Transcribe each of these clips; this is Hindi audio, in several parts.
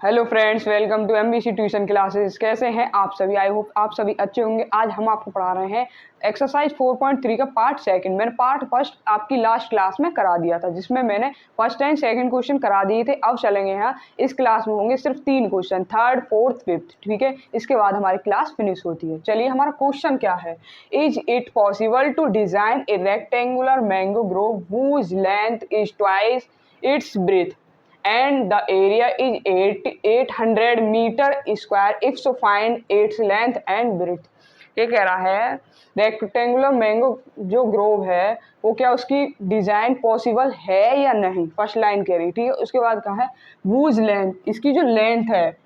Hello friends, welcome to MBC tuition classes. कैसे हैं आप सभी? आई होप आप सभी अच्छे होंगे। आज हम आपको पढ़ा रहे हैं एक्सरसाइज 4.3 का पार्ट सेकंड। मैंने पार्ट फर्स्ट आपकी लास्ट क्लास में करा दिया था, जिसमें मैंने फर्स्ट एंड सेकंड क्वेश्चन करा दिए थे। अब चलेंगे यहाँ, इस क्लास में होंगे सिर्फ 3 क्वेश्चन, थर्ड फोर्थ फिफ्थ। ठीक है, इसके बाद हमारी क्लास फिनिश होती है। चलिए, हमारा क्वेश्चन क्या है? Is it possible to design a rectangular mango grove whose length is twice its breadth and the area is 800 metre square, if so find its length and breadth। ये कह रहा है रेक्टेंगुलर मैंगो जो ग्रोव है वो क्या उसकी डिजाइन पॉसिबल है या नहीं, फर्स्ट लाइन कह रही। ठीक है, उसके बाद कहा है वूज लेंथ, इसकी जो लेंथ है,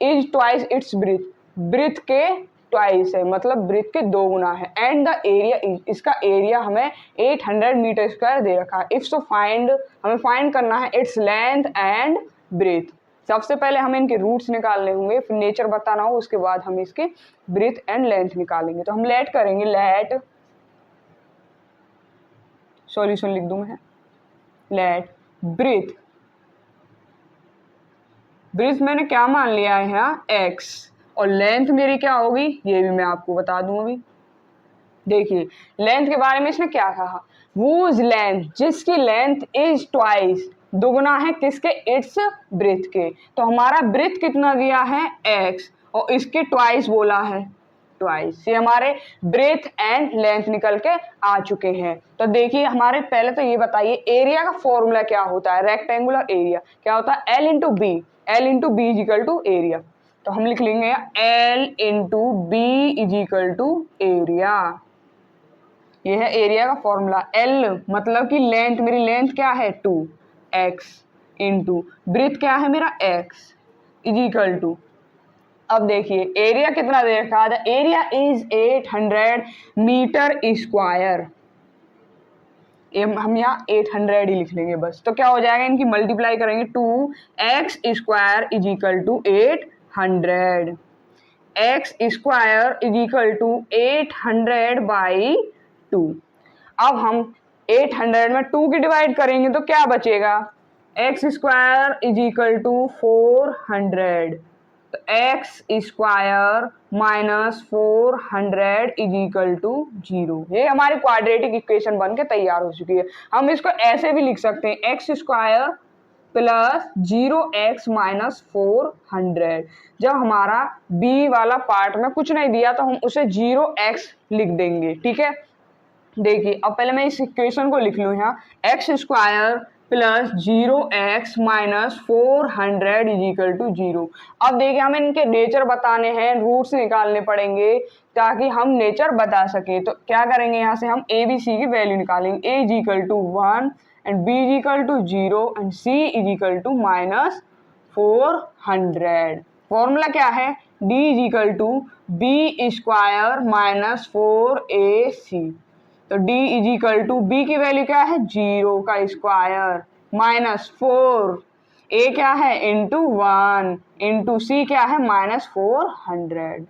is twice its breadth, breadth के ट्वाइस है, मतलब ब्रेथ के 2 गुना है। एंड द एरिया, इसका एरिया हमें 800 मीटर स्क्वायर दे रखा है। इफ सो फाइंड, हमें फाइंड करना है इट्स लेंथ एंड ब्रेथ। सबसे पहले हमें इनके रूट्स निकालने होंगे, फिर नेचर बताना हो, उसके बाद हम इसके ब्रेथ एंड लेंथ निकालेंगे। तो हम लेट करेंगे, लेट सॉल्यूशन लिख दूंगा, लेट ब्रेथ, ब्रेथ मैंने क्या मान लिया है यहाँ x, और लेंथ मेरी क्या होगी ये भी मैं आपको बता दूं अभी। देखिए लेंथ के बारे में इसने क्या कहा, वूज लेंथ, जिसकी लेंथ इज ट्वाइस, दुगुना है किसके, इट्स ब्रेथ के। तो हमारा ब्रेथ कितना दिया है x, और इसके ट्वाइस बोला है, ट्वाइस। ये हमारे ब्रेथ एंड लेंथ निकल के आ चुके हैं। तो देखिए हमारे पहले तो ये बताइए एरिया का फॉर्मूला क्या होता है। रेक्टेंगुलर एरिया क्या होता है, L into B, L into B is equal to area. तो हम लिख लेंगे L into B is equal to area. ये है एरिया का फॉर्मूला। L मतलब कि लेंथ, मेरी लेंथ क्या है 2x, इंटू ब्रेथ क्या है मेरा x, इज इक्वल टू, अब देखिए एरिया कितना दे रखा है, एरिया इज 800 मीटर स्क्वायर। हम यहाँ 800 ही लिख लेंगे बस। तो क्या हो जाएगा, इनकी मल्टीप्लाई करेंगे, 2x square is equal to 800, x square is equal to 800 by 2। अब हम 800 में 2 की डिवाइड करेंगे तो क्या बचेगा, x square is equal to 400, तो x square minus 400 is equal to 0। ये हमारी क्वाड्रेटिक इक्वेशन बन के तैयार हो चुकी है। हम इसको ऐसे भी लिख सकते हैं, x square plus 0x minus 400। जब हमारा बी वाला पार्ट में कुछ नहीं दिया तो हम उसे 0x लिख देंगे। ठीक है, देखिए अब पहले मैं इस इक्वेशन को लिख लूँ यहाँ, x square plus 0x minus 400 is equal to 0। अब देखिए हमें इनके नेचर बताने हैं, रूट्स निकालने पड़ेंगे ताकि हम नेचर बता सके। तो क्या करेंगे, यहाँ से हम ए बी सी की वैल्यू निकालेंगे। A is equal to 1 and B is equal to 0 and C is equal to minus 400। Formula क्या है, D is equal to B square minus 4ac। तो d is equal to B की वैल्यू क्या है, 0 का स्क्वायर माइनस 4, a क्या है इंटू 1 इंटू सी क्या है माइनस 400।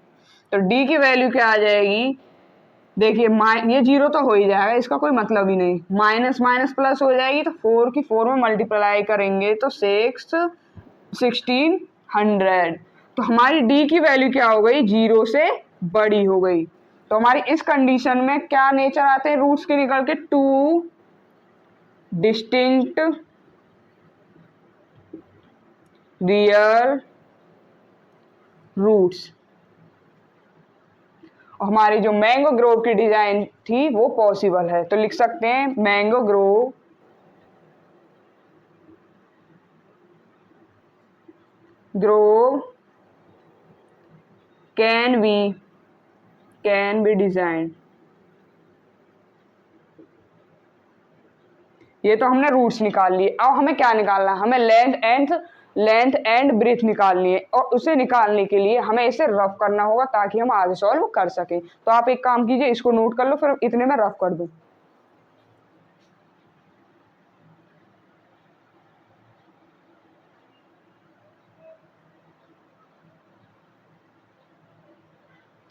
तो d की वैल्यू क्या आ जाएगी, देखिए ये 0 तो हो ही जाएगा, इसका कोई मतलब ही नहीं, माइनस माइनस प्लस हो जाएगी। तो 4 की 4 में मल्टीप्लाई करेंगे तो 1600। तो हमारी d की वैल्यू क्या हो गई, 0 से बड़ी हो गई। तो हमारी इस कंडीशन में क्या नेचर आते हैं रूट्स के निकल के, 2 डिस्टिंक्ट रियल रूट्स। और हमारी जो मैंगो ग्रोव की डिजाइन थी वो पॉसिबल है। तो लिख सकते हैं mango Grove can be design. ये तो हमने रूट्स निकाल लिए। अब हमें क्या निकालना है, हमें लेंथ एंड ब्रेथ निकालनी है, और उसे निकालने के लिए हमें इसे रफ करना होगा ताकि हम आगे सॉल्व कर सकें। तो आप एक काम कीजिए, इसको नोट कर लो, फिर इतने में रफ कर दो।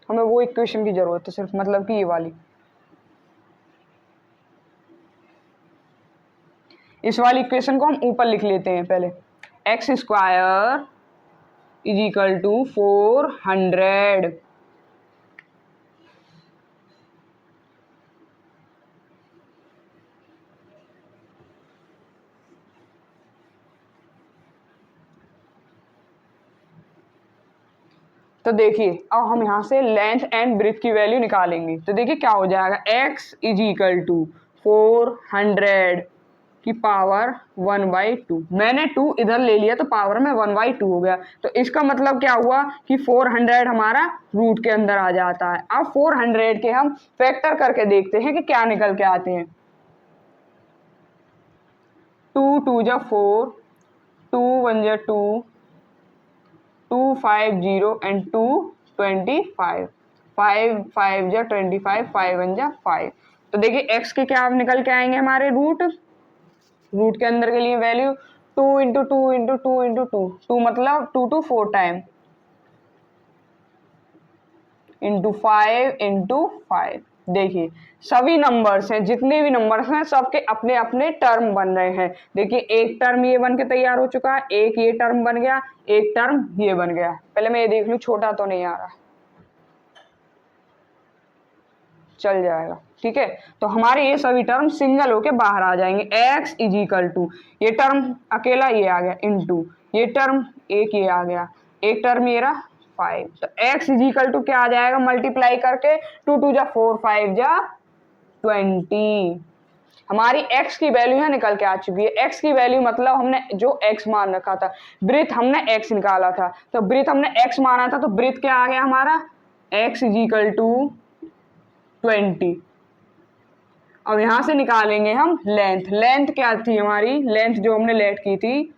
हमें वो इक्वेशन की जरूरत है सिर्फ, मतलब कि ये वाली, इस वाली इक्वेशन को हम ऊपर लिख लेते हैं पहले। X square is equal to 400। तो देखिए अब हम यहाँ से लेंथ एंड ब्रेथ की वैल्यू निकालेंगे। तो देखिए क्या हो जाएगा, x इज इक्वल टू 400 की पावर 1/2। मैंने 2 इधर ले लिया तो पावर में 1/2 हो गया। तो इसका मतलब क्या हुआ कि 400 हमारा रूट के अंदर आ जाता है। अब 400 के हम फैक्टर करके देखते हैं कि क्या निकल के आते हैं। 2 2 जा 4, 2 1 जा 2, 2 5 0 and 2 25, 5 5 जा 25, 5 1 जा 5। तो देखिए x के क्या निकल के आएंगे हमारे रूट के अंदर के लिए वैल्यू 2 इंटू 2 इंटू 2 इंटू 2, 2 मतलब 2 to 4 टाइम इंटू 5 इंटू 5। देखिए सभी नंबर्स हैं, जितने भी नंबर्स हैं सबके अपने अपने टर्म बन रहे हैं। देखिए एक टर्म ये बन के तैयार हो चुका है, एक ये टर्म बन गया, एक टर्म ये बन गया। पहले मैं ये देख लूं छोटा तो नहीं आ रहा, चल जाएगा ठीक है। तो हमारे ये सभी टर्म सिंगल होके बाहर आ जाएंगे। x इज इक्वल टू ये टर्म अकेला ये आ गया इंटू ये टर्म एक ये आ गया, एक टर्म ये रहा 5। तो x इज इक्वल टू क्या आ जाएगा, मल्टीप्लाई करके 2 2 जा 4 5 जा 20। हमारी x की वैल्यू यहाँ निकल के आ चुकी है। x की वैल्यू मतलब हमने जो x मान रखा था, ब्रेथ हमने x निकाला था, तो ब्रेथ हमने x माना था, तो ब्रेथ क्या आ गया हमारा, x इज इक्वल टू 20। अब यहां से निकालेंगे हम लेंथ। लेंथ क्या थी हमारी, लेंथ जो हमने लेट की थी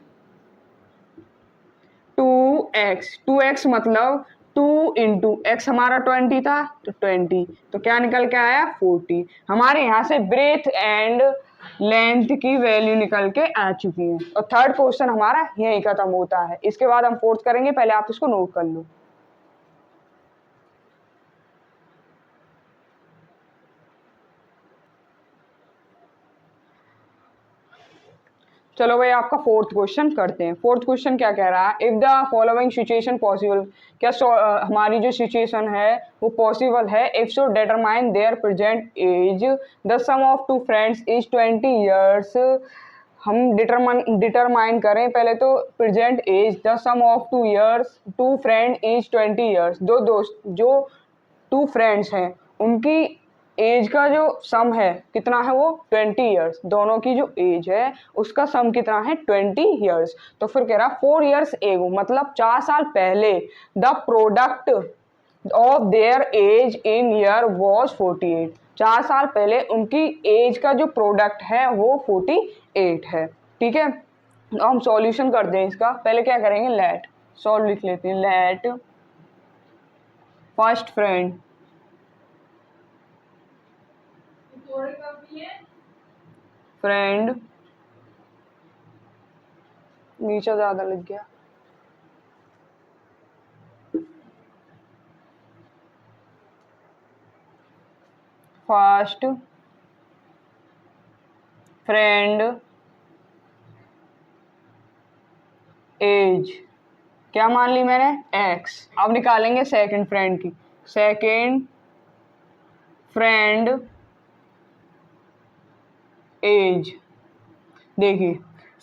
2x। 2x मतलब 2 इंटू एक्स हमारा 20 था तो 20, तो क्या निकल के आया 40। हमारे यहाँ से ब्रेथ एंड लेंथ की वैल्यू निकल के आ चुकी है। और थर्ड क्वेश्चन हमारा यही खत्म होता है। इसके बाद हम फोर्थ करेंगे, पहले आप इसको नोट कर लो। चलो भाई आपका फोर्थ क्वेश्चन करते हैं। फोर्थ क्वेश्चन क्या कह रहा है, if the following situation possible, क्या हमारी जो सिचुएशन है वो पॉसिबल है। If so determine their present age, the sum of two friends is 20 years. हम डिटरमाइन करें पहले तो present age, the sum of 2 years, two friend is 20 years. दो दोस्त जो 2 फ्रेंड्स हैं उनकी एज का जो सम है कितना है, वो 20 ईयर्स। दोनों की जो एज है उसका सम कितना है 20 ईयर्स। तो फिर कह रहा 4 ईयर्स एगो मतलब 4 साल पहले, the product of their age in year was 48। 4 साल पहले उनकी एज का जो प्रोडक्ट है वो 48 है। ठीक है, तो हम सॉल्यूशन कर दें इसका। पहले क्या करेंगे, लेट सॉल्व लिख लेते हैं। लेट फर्स्ट फ्रेंड नीचे ज्यादा लग गया, फर्स्ट फ्रेंड एज क्या मान ली मैंने, x। अब निकालेंगे सेकंड फ्रेंड की। Second friend age. देखिए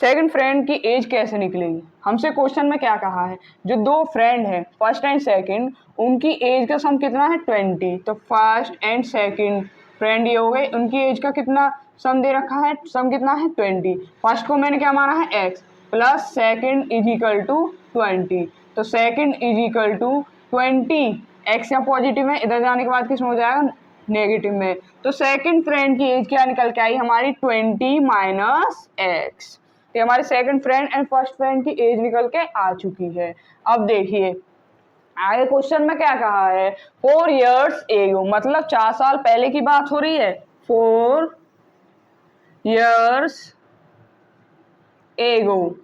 सेकंड फ्रेंड की एज कैसे निकलेगी, हमसे क्वेश्चन में क्या कहा है, जो 2 फ्रेंड है फर्स्ट एंड सेकंड, उनकी एज का सम कितना है 20। तो फर्स्ट एंड सेकंड फ्रेंड ये हो गए, उनकी एज का कितना सम दे रखा है, सम कितना है 20। फर्स्ट को मैंने क्या माना है x, plus second is equal to 20। तो second is equal to 20, x या पॉजिटिव है, इधर जाने के बाद किस में हो जाएगा नेगेटिव में। तो सेकंड फ्रेंड की एज क्या निकल के आई हमारी 20 माइनस एक्स। ये हमारे second friend and first friend की एज निकल के आ चुकी है। अब देखिए आगे क्वेश्चन में क्या कहा है, 4 ईयर्स एगो मतलब 4 साल पहले की बात हो रही है। 4 ईयर्स एगो,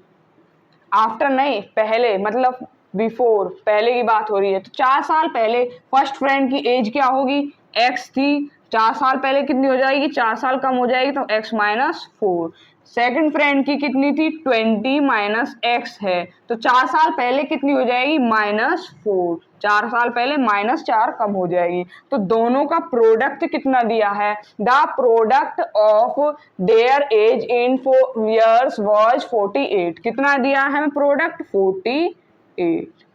आफ्टर नहीं पहले, मतलब बिफोर, पहले की बात हो रही है। तो 4 साल पहले फर्स्ट फ्रेंड की एज क्या होगी, x थी। 4 साल पहले कितनी हो जाएगी, 4 साल कम हो जाएगी तो x माइनस 4। सेकंड फ्रेंड की कितनी थी 20 माइनस एक्स है, तो 4 साल पहले कितनी हो जाएगी -4, 4 साल पहले -4 कम हो जाएगी। तो दोनों का प्रोडक्ट कितना दिया है, the product of their age in 4 years was 48, कितना दिया है प्रोडक्ट 48।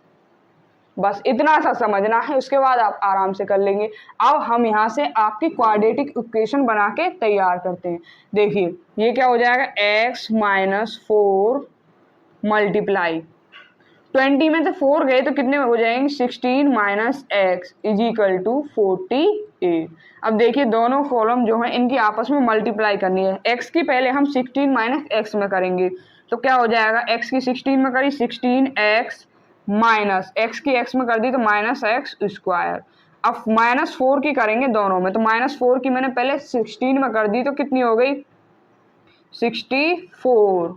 बस इतना सा समझना है, उसके बाद आप आराम से कर लेंगे। अब हम यहाँ से आपकी क्वाड्रेटिक इक्वेशन बना के तैयार करते हैं। देखिए ये क्या हो जाएगा, x माइनस 4 मल्टीप्लाई 20 में से 4 गए तो कितने हो जाएंगे 16 minus x is equal to 48। अब देखिए दोनों कॉलम जो है इनकी आपस में मल्टीप्लाई करनी है। x की पहले हम 16 माइनस एक्स में करेंगे, तो क्या हो जाएगा, x की 16 में करी 16x माइनस एक्स की x में कर दी तो माइनस एक्स स्क्वायर। अब -4 की करेंगे दोनों में, तो -4 की मैंने पहले 16 में कर दी तो कितनी हो गई 64।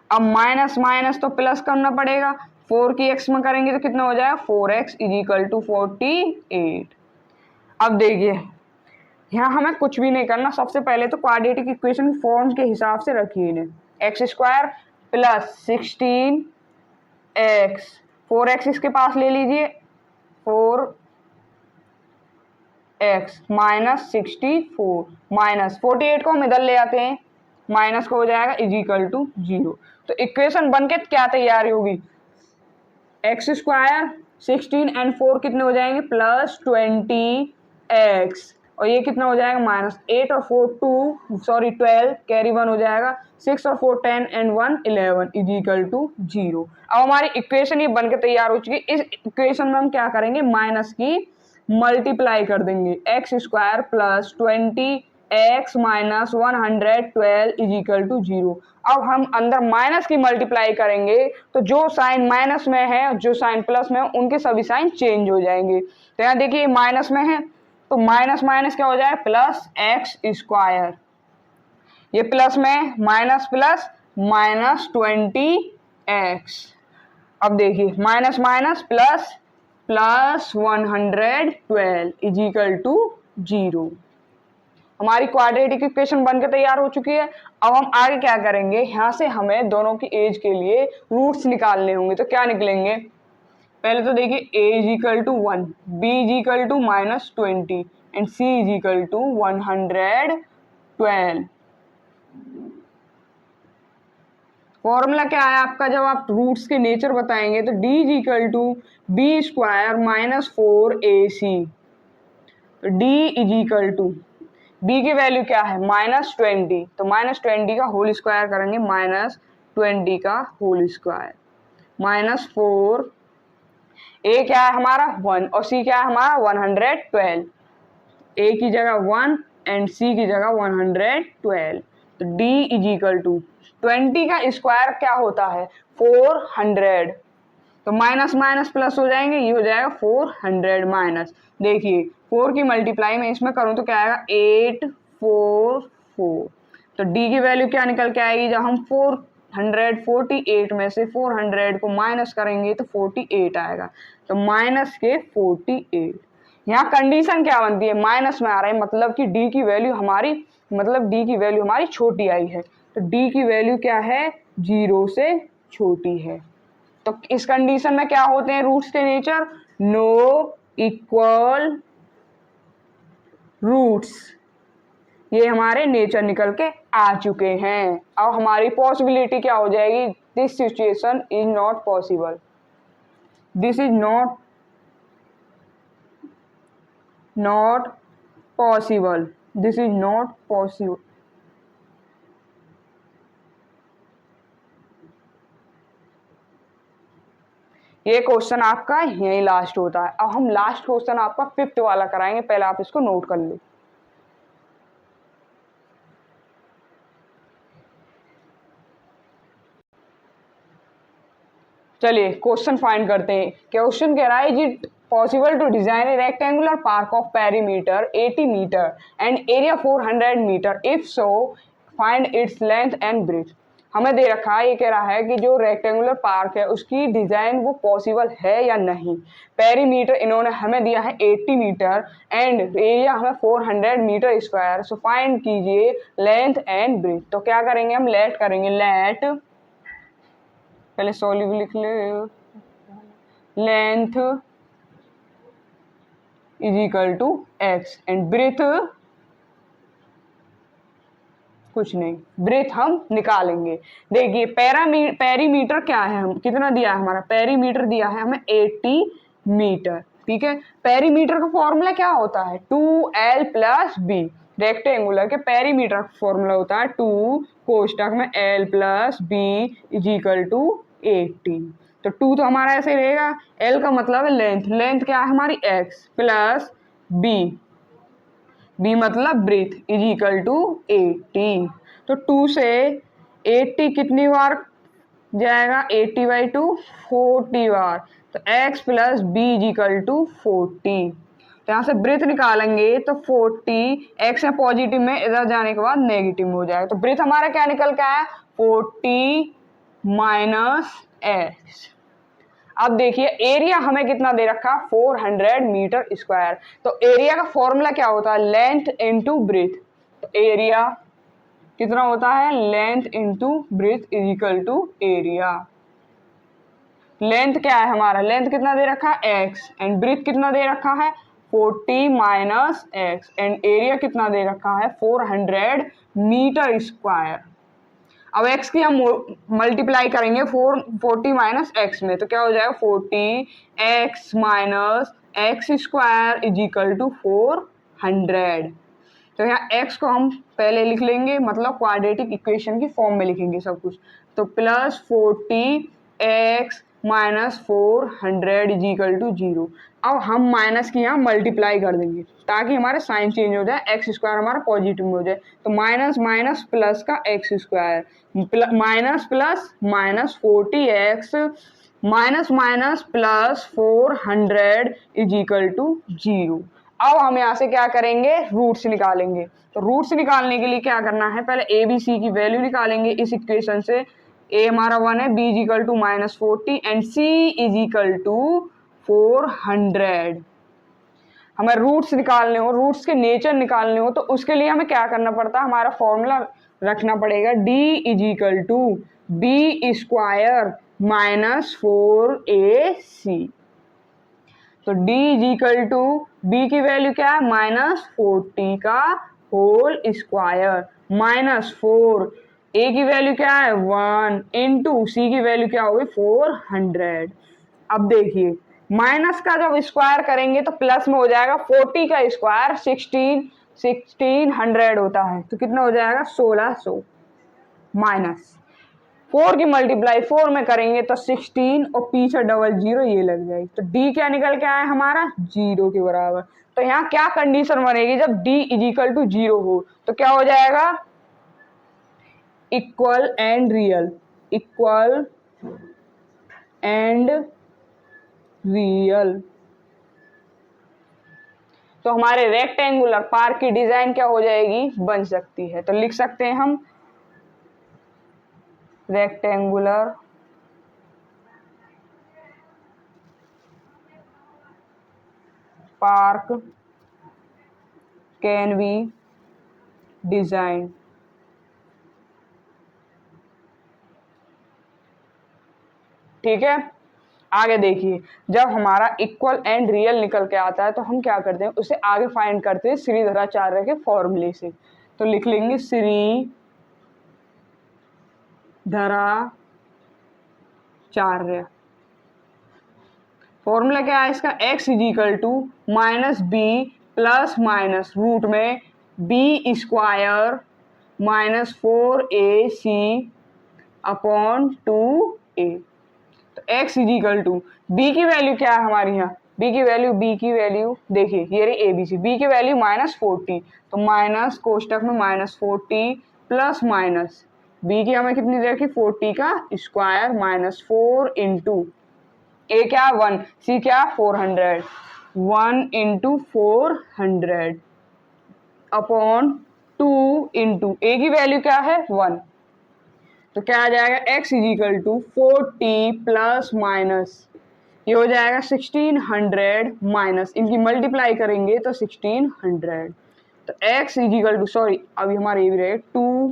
अब माइनस माइनस तो प्लस करना पड़ेगा, 4 की x में करेंगे तो कितना हो जाएगा 4x इज इक्वल टू 48। अब देखिए यहाँ हमें कुछ भी नहीं करना, सबसे पहले तो क्वाड्रेटिक इक्वेशन फॉर्म के हिसाब से रखिए इन्हें, x square plus 16x 4x इसके पास ले लीजिए 4x माइनस 64 माइनस 48 को हम इधर ले आते हैं, माइनस को हो जाएगा इज इक्वल टू 0। तो इक्वेशन बन के क्या तैयार होगी, एक्स स्क्वायर 16 एंड 4 कितने हो जाएंगे प्लस 20x, और ये कितना हो जाएगा -8 और 4 12 कैरी 1 हो जाएगा 6 और 4 10 एंड 1 11 इज इक्वल टू 0। अब हमारी इक्वेशन ये बन के तैयार हो चुकी है। इस इक्वेशन में हम क्या करेंगे, माइनस की मल्टीप्लाई कर देंगे, x square plus 20x minus 112 is equal to 0। अब हम अंदर माइनस की मल्टीप्लाई करेंगे तो जो साइन माइनस में है जो साइन प्लस में है उनके सभी साइन चेंज हो जाएंगे। तो यहाँ देखिए माइनस में है तो माइनस माइनस क्या हो जाए प्लस एक्स स्क्वायर, ये प्लस में माइनस प्लस माइनस 20x। अब देखिए minus minus plus plus 112 is equal to 0। हमारी क्वाड्रेटिक इक्वेशन बनकर तैयार हो चुकी है। अब हम आगे क्या करेंगे, यहाँ से हमें दोनों की एज के लिए रूट्स निकालने होंगे। तो क्या निकलेंगे, पहले तो देखिए a is equal to 1, b is equal to -20 and c is equal to 112। Formula क्या है आपका, जब आप रूट्स के नेचर बताएंगे तो d is equal to B square minus 4ac। तो d is equal to b की वैल्यू क्या है -20, तो -20 का होल स्क्वायर करेंगे, -20 का होल स्क्वायर -4, a क्या है हमारा 1 और c क्या है हमारा 112, a की जगह 1 एंड c की जगह 112। तो d इज इक्वल टू 20 का स्क्वायर क्या होता है 400, तो माइनस माइनस प्लस हो जाएंगे, ये हो जाएगा 400 माइनस। देखिए 4 की मल्टीप्लाई में इसमें करूँ तो क्या आएगा 844। तो d की वैल्यू क्या निकल के आएगी, जब हम 448 में से 400 को माइनस करेंगे तो 48 आएगा, तो माइनस के 48। यहाँ कंडीशन क्या बनती है, माइनस में आ रहा है मतलब कि d की वैल्यू हमारी छोटी आई है। तो d की वैल्यू क्या है 0 से छोटी है। तो इस कंडीशन में क्या होते हैं रूट्स के नेचर, नो इक्वल रूट्स, ये हमारे नेचर निकल के आ चुके हैं। अब हमारी पॉसिबिलिटी क्या हो जाएगी, this situation is not possible, this is not possible, this is not possible. ये क्वेश्चन आपका यही लास्ट होता है। अब हम लास्ट क्वेश्चन आपका 5th वाला कराएंगे, पहले आप इसको नोट कर लो। चलिए क्वेश्चन फाइंड करते हैं। क्वेश्चन कह रहा है, is it possible to design a rectangular park of perimeter 80 metre and area 400 metre, if so find its length and breadth. हमें दे रखा है, ये कह रहा है कि जो रेक्टेंगुलर पार्क है उसकी डिजाइन वो पॉसिबल है या नहीं। पेरीमीटर इन्होंने हमें दिया है 80 मीटर एंड एरिया हमें 400 मीटर स्क्वायर। सो फाइंड कीजिए लेंथ एंड ब्रेथ। तो क्या करेंगे हम, लेट करेंगे, लेट, पहले सॉल्व लिख ले, length is equal to x and breadth कुछ नहीं, ब्रेथ हम निकालेंगे। देखिए पेरीमीटर क्या है, हम कितना दिया है, हमारा पेरीमीटर दिया है हमें 80 मीटर। ठीक है, पेरीमीटर का फॉर्मूला क्या होता है, 2l प्लस बी। रेक्टेंगुलर के पेरीमीटर का फॉर्मूला होता है 2 कोष्टक में l plus B is equal to 80। तो 2 तो हमारा ऐसे रहेगा, l का मतलब है लेंथ, लेंथ क्या है हमारी x प्लस b, बी मतलब ब्रेथ इज इक्वल टू 80। तो 2 से 80 कितनी बार जाएगा, 80/2 40 बार। तो x plus B is equal to 40। तो यहाँ से ब्रेथ निकालेंगे तो 40, x है पॉजिटिव में, इधर जाने के बाद नेगेटिव में हो जाएगा। तो ब्रेथ हमारा क्या निकल के आया, 40 माइनस x। अब देखिए एरिया हमें कितना दे रखा, 400 मीटर स्क्वायर। तो एरिया का फॉर्मूला क्या होता है, लेंथ इनटू ब्रेथ। तो एरिया कितना होता है, length into breadth is equal to area. Length क्या है हमारा, लेंथ कितना दे रखा है x एंड ब्रेथ कितना दे रखा है 40 माइनस x एंड एरिया कितना दे रखा है 400 मीटर स्क्वायर। अब x की हम मल्टीप्लाई करेंगे 40 माइनस एक्स में, तो क्या हो जाएगा 40x minus x square is equal to 400। तो यहाँ x को हम पहले लिख लेंगे, मतलब क्वाड्रेटिक इक्वेशन की फॉर्म में लिखेंगे सब कुछ। तो plus 40x minus 400 is equal to 0। अब हम माइनस की यहाँ मल्टीप्लाई कर देंगे ताकि हमारे साइन चेंज हो जाए, एक्स स्क्वायर हमारा पॉजिटिव में हो जाए। तो माइनस माइनस प्लस का x square, minus plus minus 40x minus minus plus 400 is equal to 0। अब हम यहाँ से क्या करेंगे, रूट्स निकालेंगे। तो रूट्स निकालने के लिए क्या करना है, पहले ए बी सी की वैल्यू निकालेंगे इस इक्वेशन से। ए हमारा 1 है, B is equal to minus 40 and C is equal to 400। हमें रूट्स निकालने हो, रूट्स के नेचर निकालने हो, तो उसके लिए हमें क्या करना पड़ता है, हमारा फॉर्मूला रखना पड़ेगा D is equal to B square minus 4ac। तो d is equal to B की वैल्यू क्या है, माइनस 40 का होल स्क्वायर माइनस 4, ए की वैल्यू क्या है 1 इंटू सी की वैल्यू क्या होगी 400। अब देखिए माइनस का जब स्क्वायर करेंगे तो प्लस में हो जाएगा, 40 का स्क्वायर 1600 होता है, तो कितना हो जाएगा 1600 माइनस 4 की मल्टीप्लाई 4 में करेंगे तो 16 और पीछे डबल जीरो ये लग जाएगी। तो d क्या निकल के आया हमारा 0 के बराबर। तो यहाँ क्या कंडीशन बनेगी, जब d इज इक्वल टू 0 हो तो क्या हो जाएगा, equal and real, equal and real. तो हमारे रेक्टेंगुलर पार्क की डिजाइन क्या हो जाएगी, बन सकती है। तो लिख सकते हैं हम rectangular park can be design. ठीक है, आगे देखिए, जब हमारा इक्वल एंड रियल निकल के आता है तो हम क्या करते हैं, उसे आगे फाइंड करते हैं श्रीधराचार्य के फॉर्मूले से। तो लिख लेंगे श्रीधराचार्य। फॉर्मूला क्या है इसका, x is equal to minus B plus minus root में B square minus 4ac upon 2a। तो x is equal to B की वैल्यू क्या है हमारी, यहाँ बी की वैल्यू देखिए ये रही ABC, बी की वैल्यू माइनस 40, तो माइनस कोष्टक में माइनस 40 प्लस माइनस बी की हमें कितनी दे रखी 40 का स्क्वायर माइनस 4 इंटू ए क्या 1, सी क्या 400, 1 इंटू 400 अपॉन 2 इंटू ए की वैल्यू क्या है 1 तो क्या आ जाएगा x is equal to 40 plus minus ये हो जाएगा 1600 माइनस इनकी मल्टीप्लाई करेंगे तो 1600। तो x is equal to sorry अभी हमारे ये भी रहे 2।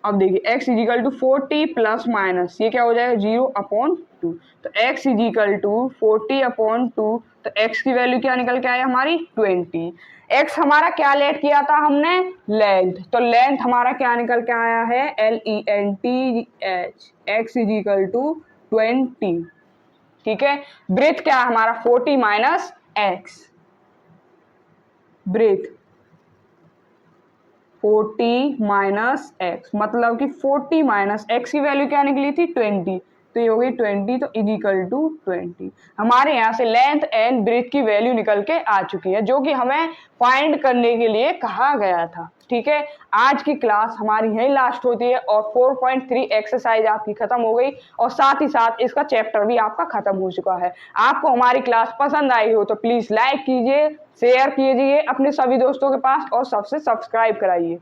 अब देखिए x is equal to 40 plus minus ये क्या हो जाएगा 0/2। तो x इज इक्वल टू 40/2। तो x की वैल्यू क्या निकल के आया हमारी 20। x हमारा क्या लेट किया था हमने लेंथ, तो लेंथ हमारा क्या निकल के आया है LENTH x is equal to 20। ठीक है। ब्रेथ क्या है हमारा 40 minus x, breadth 40 minus x मतलब कि 40 माइनस एक्स की वैल्यू क्या निकली थी 20। तो ये हो गई 20 तो इज इक्वल टू 20। हमारे यहाँ से लेंथ एंड ब्रेथ की वैल्यू निकल के आ चुकी है जो कि हमें फाइंड करने के लिए कहा गया था। ठीक है। आज की क्लास हमारी यही लास्ट होती है और 4.3 एक्सरसाइज आपकी खत्म हो गई और साथ ही साथ इसका चैप्टर भी आपका खत्म हो चुका है। आपको हमारी क्लास पसंद आई हो तो प्लीज लाइक कीजिए, शेयर कीजिए अपने सभी दोस्तों के पास और सबसे सब्सक्राइब कराइए।